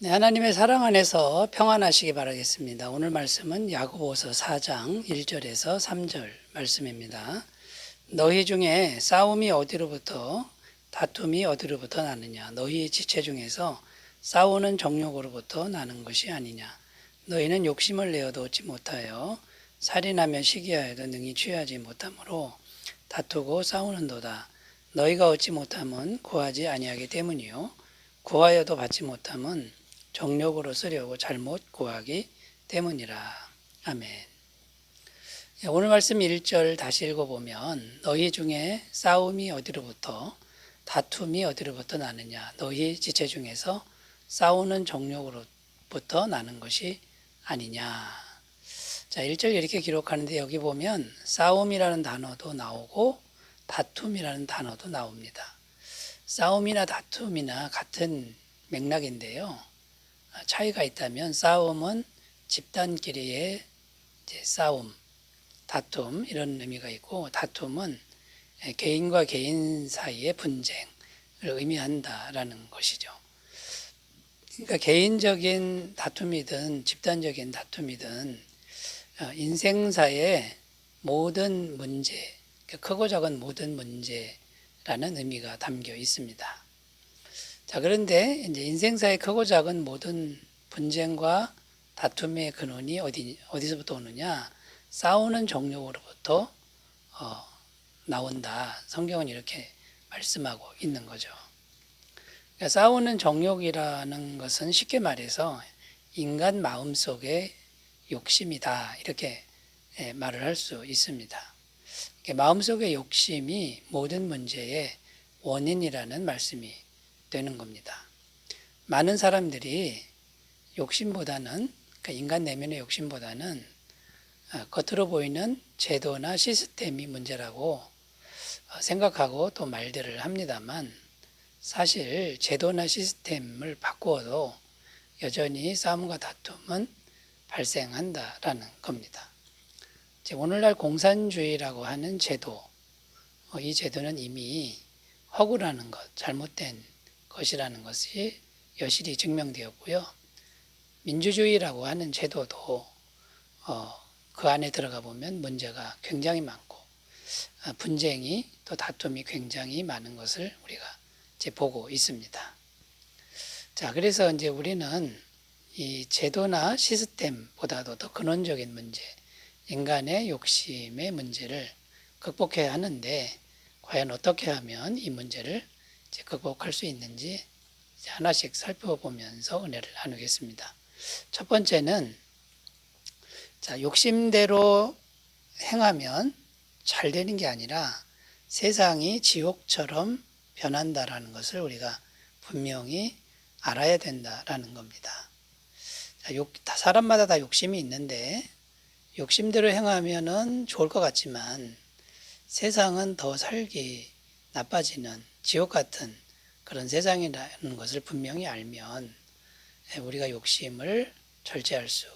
네, 하나님의 사랑 안에서 평안하시기 바라겠습니다. 오늘 말씀은 야고보서 4장 1절에서 3절 말씀입니다. 너희 중에 싸움이 어디로부터 다툼이 어디로부터 나느냐? 너희 지체 중에서 싸우는 정욕으로부터 나는 것이 아니냐? 너희는 욕심을 내어도 얻지 못하여 살인하며 시기하여도 능히 취하지 못하므로 다투고 싸우는도다. 너희가 얻지 못함은 구하지 아니하기 때문이요 구하여도 받지 못함은 정욕으로 쓰려고 잘못 구하기 때문이라. 아멘. 오늘 말씀 1절 다시 읽어보면 너희 중에 싸움이 어디로부터 다툼이 어디로부터 나느냐? 너희 지체 중에서 싸우는 정욕으로부터 나는 것이 아니냐? 자, 1절 이렇게 기록하는데 여기 보면 싸움이라는 단어도 나오고 다툼이라는 단어도 나옵니다. 싸움이나 다툼이나 같은 맥락인데요. 차이가 있다면 싸움은 집단끼리의 싸움, 다툼 이런 의미가 있고 다툼은 개인과 개인 사이의 분쟁을 의미한다라는 것이죠. 그러니까 개인적인 다툼이든 집단적인 다툼이든 인생사의 모든 문제, 크고 작은 모든 문제라는 의미가 담겨 있습니다. 자, 그런데 이제 인생사의 크고 작은 모든 분쟁과 다툼의 근원이 어디서부터 오느냐? 싸우는 정욕으로부터 나온다. 성경은 이렇게 말씀하고 있는 거죠. 그러니까 싸우는 정욕이라는 것은 쉽게 말해서 인간 마음속의 욕심이다. 이렇게 말을 할 수 있습니다. 마음속의 욕심이 모든 문제의 원인이라는 말씀이 되는 겁니다. 많은 사람들이 욕심보다는, 그러니까 인간 내면의 욕심보다는 겉으로 보이는 제도나 시스템이 문제라고 생각하고 또 말들을 합니다만 사실 제도나 시스템을 바꾸어도 여전히 싸움과 다툼은 발생한다라는 겁니다. 오늘날 공산주의라고 하는 제도, 이 제도는 이미 허구라는 것, 잘못된 것이라는 것이 여실히 증명되었고요. 민주주의라고 하는 제도도 그 안에 들어가 보면 문제가 굉장히 많고 분쟁이 또 다툼이 굉장히 많은 것을 우리가 이제 보고 있습니다. 자, 그래서 이제 우리는 이 제도나 시스템보다도 더 근원적인 문제, 인간의 욕심의 문제를 극복해야 하는데 과연 어떻게 하면 이 문제를 이제 극복할 수 있는지 이제 하나씩 살펴보면서 은혜를 나누겠습니다. 첫 번째는 자, 욕심대로 행하면 잘 되는 게 아니라 세상이 지옥처럼 변한다라는 것을 우리가 분명히 알아야 된다라는 겁니다. 자, 사람마다 다 욕심이 있는데 욕심대로 행하면은 좋을 것 같지만 세상은 더 살기 나빠지는 지옥 같은 그런 세상이라는 것을 분명히 알면 우리가 욕심을 절제할 수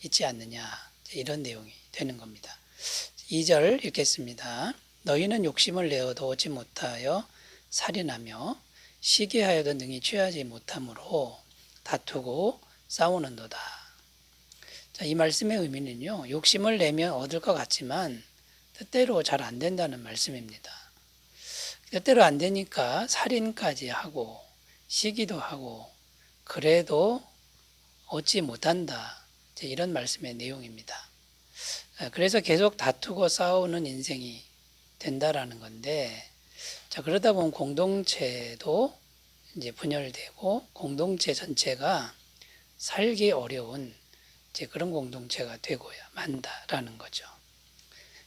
있지 않느냐, 이런 내용이 되는 겁니다. 2절 읽겠습니다. 너희는 욕심을 내어도 얻지 못하여 살인하며 시기하여도 능히 취하지 못함으로 다투고 싸우는도다. 자, 이 말씀의 의미는요, 욕심을 내면 얻을 것 같지만 뜻대로 잘 안 된다는 말씀입니다. 뜻대로 안 되니까 살인까지 하고 시기도 하고 그래도 얻지 못한다. 이런 말씀의 내용입니다. 그래서 계속 다투고 싸우는 인생이 된다라는 건데, 자, 그러다 보면 공동체도 이제 분열되고 공동체 전체가 살기 어려운 이제 그런 공동체가 되고야 만다라는 거죠.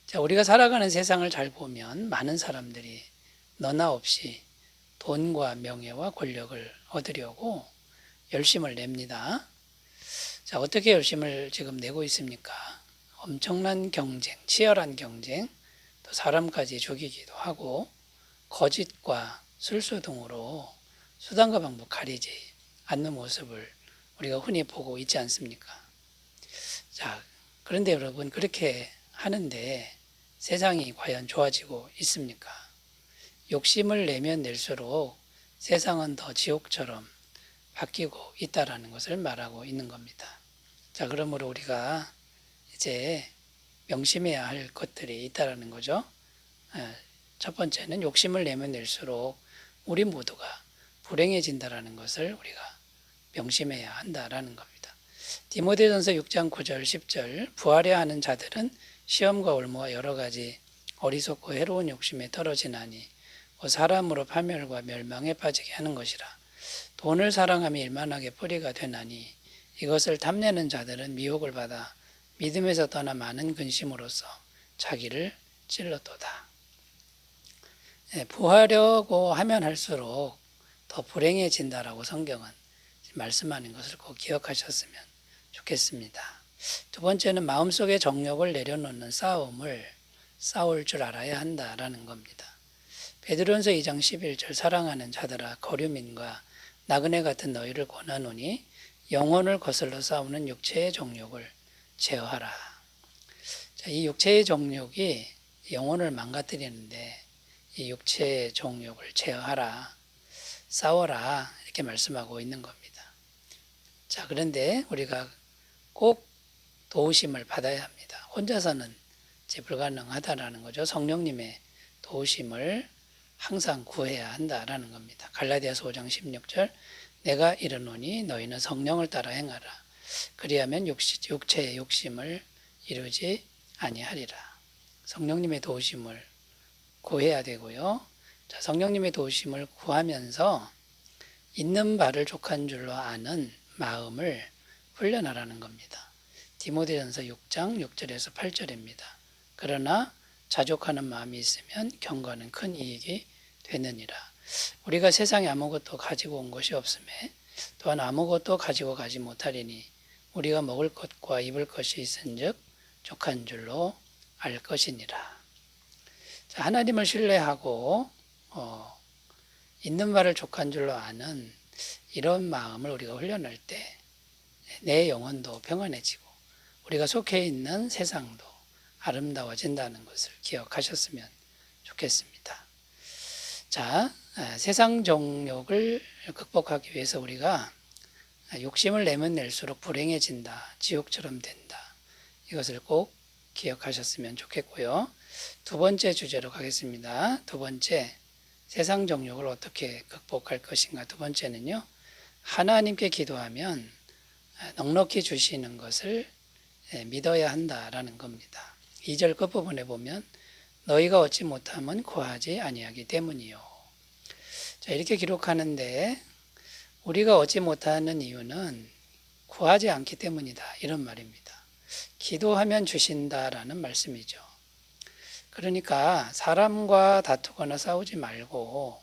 자, 우리가 살아가는 세상을 잘 보면 많은 사람들이 너나 없이 돈과 명예와 권력을 얻으려고 열심을 냅니다. 자, 어떻게 열심을 지금 내고 있습니까? 엄청난 경쟁, 치열한 경쟁, 또 사람까지 죽이기도 하고 거짓과 술수 등으로 수단과 방법 가리지 않는 모습을 우리가 흔히 보고 있지 않습니까? 자, 그런데 여러분, 그렇게 하는데 세상이 과연 좋아지고 있습니까? 욕심을 내면 낼수록 세상은 더 지옥처럼 바뀌고 있다라는 것을 말하고 있는 겁니다. 자, 그러므로 우리가 이제 명심해야 할 것들이 있다라는 거죠. 첫 번째는 욕심을 내면 낼수록 우리 모두가 불행해진다라는 것을 우리가 명심해야 한다라는 겁니다. 디모데전서 6장 9절 10절 부하려 하는 자들은 시험과 올무와 여러 가지 어리석고 해로운 욕심에 떨어지나니 사람으로 파멸과 멸망에 빠지게 하는 것이라. 돈을 사랑하며 일만하게 뿌리가 되나니 이것을 탐내는 자들은 미혹을 받아 믿음에서 떠나 많은 근심으로써 자기를 찔렀도다. 부하려고 하면 할수록 더 불행해진다라고 성경은 말씀하는 것을 꼭 기억하셨으면 좋겠습니다. 두 번째는 마음속의 정욕을 내려놓는 싸움을 싸울 줄 알아야 한다라는 겁니다. 베드로전서 2장 11절 사랑하는 자들아 거류민과 나그네 같은 너희를 권하노니 영혼을 거슬러 싸우는 육체의 정욕을 제어하라. 자, 이 육체의 정욕이 영혼을 망가뜨리는데 이 육체의 정욕을 제어하라, 싸워라 이렇게 말씀하고 있는 겁니다. 자, 그런데 우리가 꼭 도우심을 받아야 합니다. 혼자서는 불가능하다라는 거죠. 성령님의 도우심을 항상 구해야 한다라는 겁니다. 갈라디아서 5장 16절 내가 이르노니 너희는 성령을 따라 행하라. 그리하면 육체의 욕심을 이루지 아니하리라. 성령님의 도우심을 구해야 되고요. 자, 성령님의 도우심을 구하면서 있는 바를 족한 줄로 아는 마음을 훈련하라는 겁니다. 디모데전서 6장 6절에서 8절입니다. 그러나 자족하는 마음이 있으면 경건은 큰 이익이 되느니라. 우리가 세상에 아무것도 가지고 온 것이 없음에 또한 아무것도 가지고 가지 못하리니 우리가 먹을 것과 입을 것이 있은즉 족한 줄로 알 것이니라. 자, 하나님을 신뢰하고 있는 바를 족한 줄로 아는 이런 마음을 우리가 훈련할 때 내 영혼도 평안해지고 우리가 속해 있는 세상도 아름다워진다는 것을 기억하셨으면 좋겠습니다. 자, 세상 정욕을 극복하기 위해서 우리가 욕심을 내면 낼수록 불행해진다, 지옥처럼 된다. 이것을 꼭 기억하셨으면 좋겠고요. 두 번째 주제로 가겠습니다. 두 번째, 세상 정욕을 어떻게 극복할 것인가. 두 번째는요, 하나님께 기도하면 넉넉히 주시는 것을 믿어야 한다라는 겁니다. 2절 끝부분에 보면 너희가 얻지 못하면 구하지 아니하기 때문이요. 자, 이렇게 기록하는데 우리가 얻지 못하는 이유는 구하지 않기 때문이다 이런 말입니다. 기도하면 주신다라는 말씀이죠. 그러니까 사람과 다투거나 싸우지 말고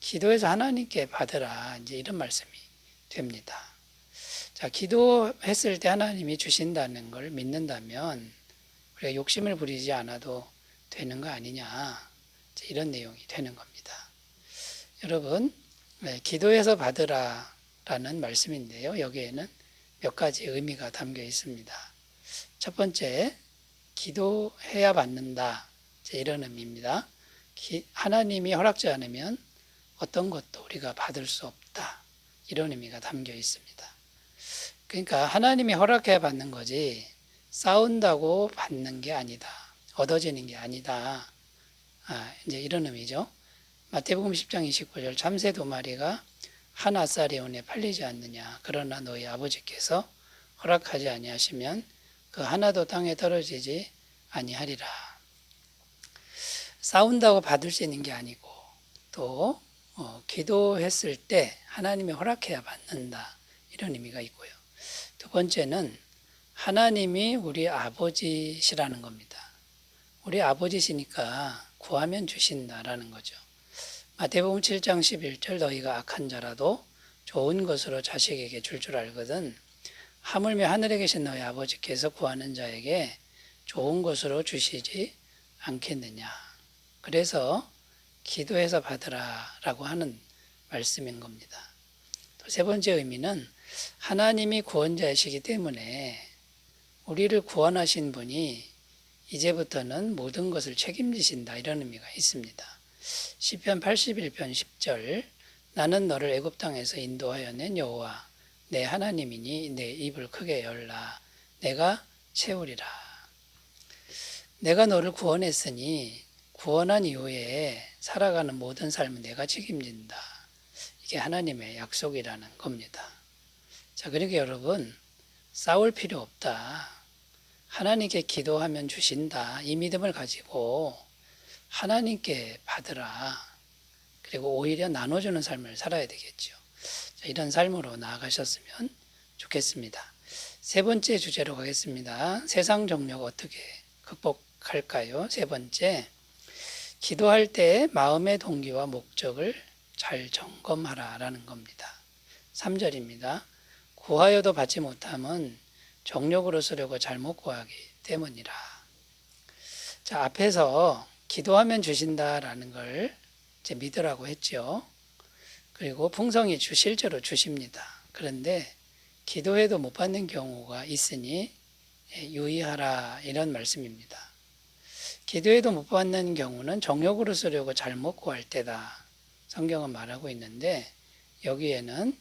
기도해서 하나님께 받으라 이제 이런 말씀이 됩니다. 자, 기도했을 때 하나님이 주신다는 걸 믿는다면 우리가 욕심을 부리지 않아도 되는 거 아니냐 이런 내용이 되는 겁니다. 여러분, 기도해서 받으라라는 말씀인데요. 여기에는 몇 가지 의미가 담겨 있습니다. 첫 번째, 기도해야 받는다 이런 의미입니다. 하나님이 허락지 않으면 어떤 것도 우리가 받을 수 없다 이런 의미가 담겨 있습니다. 그러니까 하나님이 허락해야 받는 거지 싸운다고 받는 게 아니다. 얻어지는 게 아니다. 이제 이런 의미죠. 마태복음 10장 29절 참새 두 마리가 한 아싸리 온에 팔리지 않느냐. 그러나 너희 아버지께서 허락하지 아니하시면 그 하나도 땅에 떨어지지 아니하리라. 싸운다고 받을 수 있는 게 아니고 또 기도했을 때 하나님이 허락해야 받는다. 이런 의미가 있고요. 두 번째는 하나님이 우리 아버지시라는 겁니다. 우리 아버지시니까 구하면 주신다라는 거죠. 마태복음 7장 11절 너희가 악한 자라도 좋은 것으로 자식에게 줄 알거든 하물며 하늘에 계신 너희 아버지께서 구하는 자에게 좋은 것으로 주시지 않겠느냐. 그래서 기도해서 받으라라고 하는 말씀인 겁니다. 또 세 번째 의미는 하나님이 구원자이시기 때문에 우리를 구원하신 분이 이제부터는 모든 것을 책임지신다 이런 의미가 있습니다. 시편 81편 10절 나는 너를 애굽 땅에서 인도하여 낸 여호와 내 하나님이니 내 입을 크게 열라. 내가 채우리라. 내가 너를 구원했으니 구원한 이후에 살아가는 모든 삶은 내가 책임진다. 이게 하나님의 약속이라는 겁니다. 자, 그러니까 여러분, 싸울 필요 없다. 하나님께 기도하면 주신다. 이 믿음을 가지고 하나님께 받으라. 그리고 오히려 나눠주는 삶을 살아야 되겠죠. 자, 이런 삶으로 나아가셨으면 좋겠습니다. 세 번째 주제로 가겠습니다. 세상 정욕 어떻게 극복할까요? 세 번째, 기도할 때 마음의 동기와 목적을 잘 점검하라 라는 겁니다. 3절입니다. 구하여도 받지 못함은 정욕으로 쓰려고 잘못 구하기 때문이라. 자, 앞에서 기도하면 주신다라는 걸 이제 믿으라고 했죠. 그리고 풍성히 실제로 주십니다. 그런데 기도해도 못 받는 경우가 있으니 유의하라 이런 말씀입니다. 기도해도 못 받는 경우는 정욕으로 쓰려고 잘못 구할 때다. 성경은 말하고 있는데 여기에는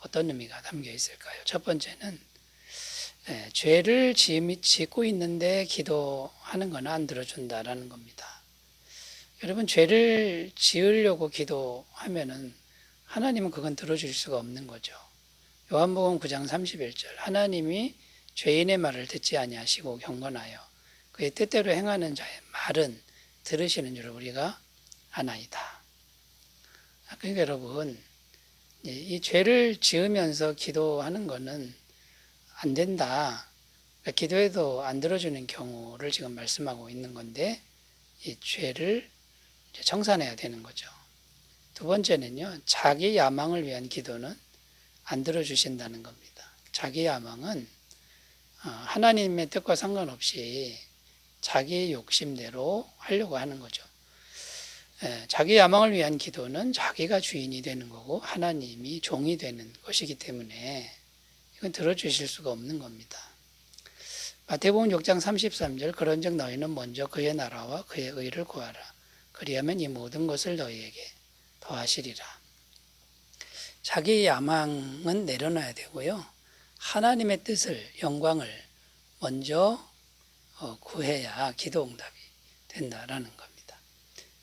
어떤 의미가 담겨 있을까요? 첫 번째는 죄를 짓고 있는데 기도하는 건 안 들어준다라는 겁니다. 여러분, 죄를 지으려고 기도하면은 하나님은 그건 들어줄 수가 없는 거죠. 요한복음 9장 31절 하나님이 죄인의 말을 듣지 아니하시고 경건하여 그의 뜻대로 행하는 자의 말은 들으시는 줄 우리가 아나이다. 그러니까 여러분, 이 죄를 지으면서 기도하는 거는 안 된다. 그러니까 기도해도 안 들어주는 경우를 지금 말씀하고 있는 건데 이 죄를 청산해야 되는 거죠. 두 번째는요, 자기 야망을 위한 기도는 안 들어주신다는 겁니다. 자기 야망은 하나님의 뜻과 상관없이 자기 욕심대로 하려고 하는 거죠. 자기 야망을 위한 기도는 자기가 주인이 되는 거고 하나님이 종이 되는 것이기 때문에 이건 들어주실 수가 없는 겁니다. 마태복음 6장 33절 그런즉 너희는 먼저 그의 나라와 그의 의를 구하라. 그리하면 이 모든 것을 너희에게 더하시리라. 자기 야망은 내려놔야 되고요. 하나님의 뜻을, 영광을 먼저 구해야 기도 응답이 된다라는 겁니다.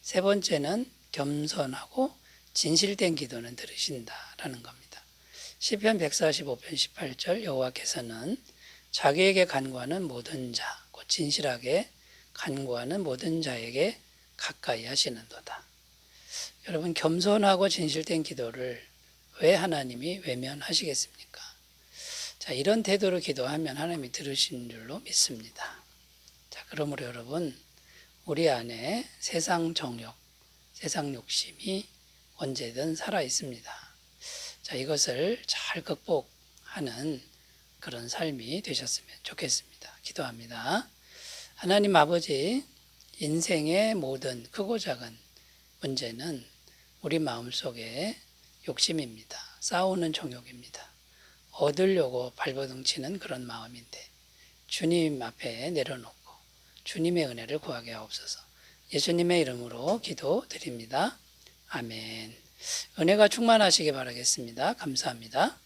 세 번째는 겸손하고 진실된 기도는 들으신다라는 겁니다. 시편 145편 18절 여호와께서는 자기에게 간구하는 모든 자, 곧 진실하게 간구하는 모든 자에게 가까이 하시는도다. 여러분, 겸손하고 진실된 기도를 왜 하나님이 외면하시겠습니까? 자, 이런 태도로 기도하면 하나님이 들으신 줄로 믿습니다. 자, 그러므로 여러분, 우리 안에 세상 정욕, 세상 욕심이 언제든 살아 있습니다. 자, 이것을 잘 극복하는 그런 삶이 되셨으면 좋겠습니다. 기도합니다. 하나님 아버지, 인생의 모든 크고 작은 문제는 우리 마음속에 욕심입니다. 싸우는 정욕입니다. 얻으려고 발버둥 치는 그런 마음인데 주님 앞에 내려놓고 주님의 은혜를 구하게 하옵소서. 예수님의 이름으로 기도드립니다. 아멘. 은혜가 충만하시기 바라겠습니다. 감사합니다.